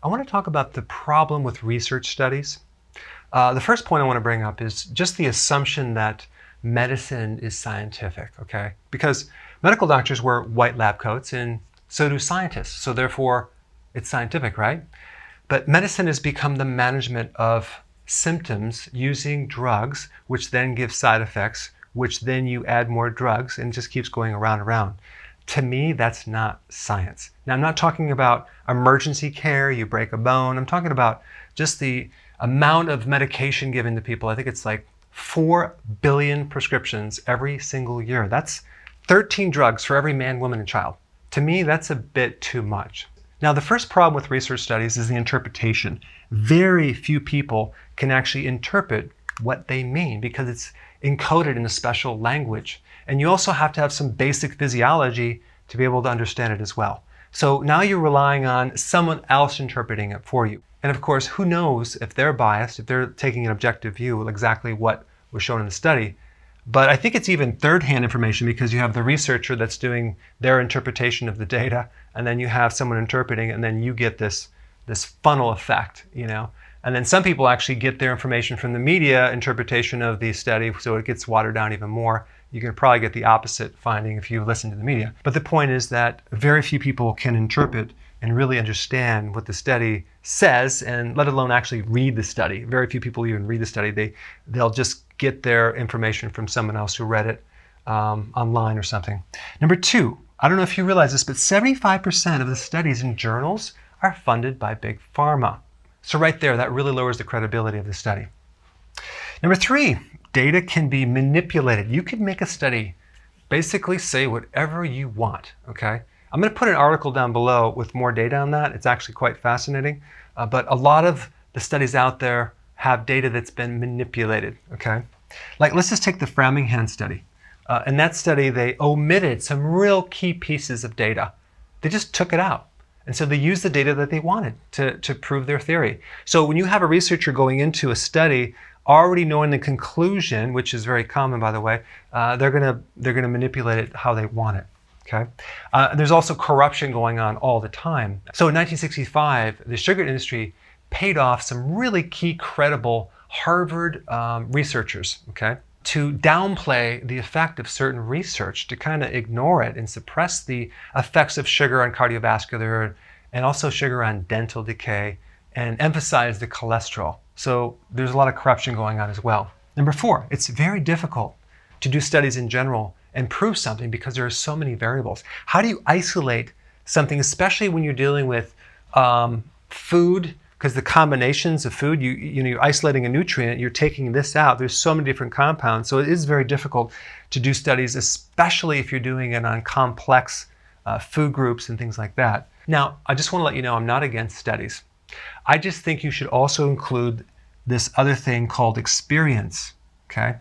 I want to talk about the problem with research studies. The first point I want to bring up is just the assumption that medicine is scientific, okay? Because medical doctors wear white lab coats and so do scientists. So therefore, it's scientific, right? But medicine has become the management of symptoms using drugs, which then give side effects, which then you add more drugs and it just keeps going around and around. To me, that's not science. Now, I'm not talking about emergency care, you break a bone. I'm talking about just the amount of medication given to people. I think it's like 4 billion prescriptions every single year. That's 13 drugs for every man, woman, and child. To me, that's a bit too much. Now, the first problem with research studies is the interpretation. Very few people can actually interpret what they mean because it's encoded in a special language. And you also have to have some basic physiology to be able to understand it as well. So now you're relying on someone else interpreting it for you. And of course, who knows if they're biased, if they're taking an objective view of exactly what was shown in the study. But I think it's even third-hand information because you have the researcher that's doing their interpretation of the data, and then you have someone interpreting, and then you get this funnel effect, you know. And then some people actually get their information from the media interpretation of the study, so it gets watered down even more. You can probably get the opposite finding if you listen to the media. But the point is that very few people can interpret and really understand what the study says, and let alone actually read the study. Very few people even read the study. They'll just get their information from someone else who read it online or something. Number two, I don't know if you realize this, but 75% of the studies in journals are funded by big pharma. So right there, that really lowers the credibility of the study. Number three, data can be manipulated. You can make a study basically say whatever you want, okay? I'm going to put an article down below with more data on that. It's actually quite fascinating. But a lot of the studies out there have data that's been manipulated, okay? Like, let's just take the Framingham study. In that study, they omitted some real key pieces of data. They just took it out. And so they used the data that they wanted to prove their theory. So when you have a researcher going into a study already knowing the conclusion, which is very common, by the way, they're gonna manipulate it how they want it. Okay. There's also corruption going on all the time. So in 1965, the sugar industry paid off some really key, credible Harvard researchers, okay, to downplay the effect of certain research, to kind of ignore it and suppress the effects of sugar on cardiovascular and also sugar on dental decay and emphasize the cholesterol. So there's a lot of corruption going on as well. Number four, it's very difficult to do studies in general and prove something because there are so many variables. How do you isolate something, especially when you're dealing with food? Because the combinations of food, you're isolating a nutrient, you're taking this out. There's so many different compounds, so it is very difficult to do studies, especially if you're doing it on complex food groups and things like that. Now, I just want to let you know I'm not against studies. I just think you should also include this other thing called experience, okay?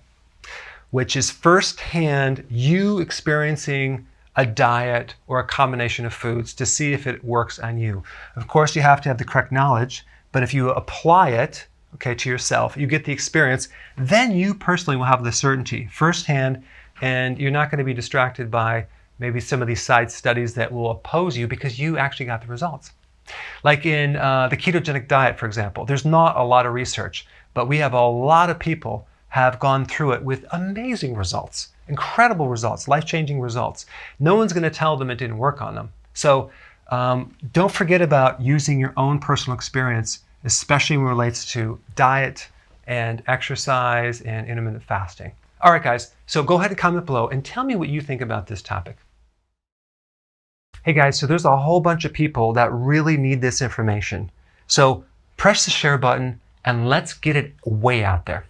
Which is firsthand you experiencing a diet or a combination of foods to see if it works on you. Of course, you have to have the correct knowledge, but if you apply it, okay, to yourself, you get the experience, then you personally will have the certainty firsthand, and you're not going to be distracted by maybe some of these side studies that will oppose you because you actually got the results. Like in the ketogenic diet, for example, there's not a lot of research, but we have a lot of people have gone through it with amazing results, incredible results, life-changing results. No one's going to tell them it didn't work on them. So don't forget about using your own personal experience, especially when it relates to diet and exercise and intermittent fasting. All right, guys, so go ahead and comment below and tell me what you think about this topic. Hey guys, so there's a whole bunch of people that really need this information. So press the share button and let's get it way out there.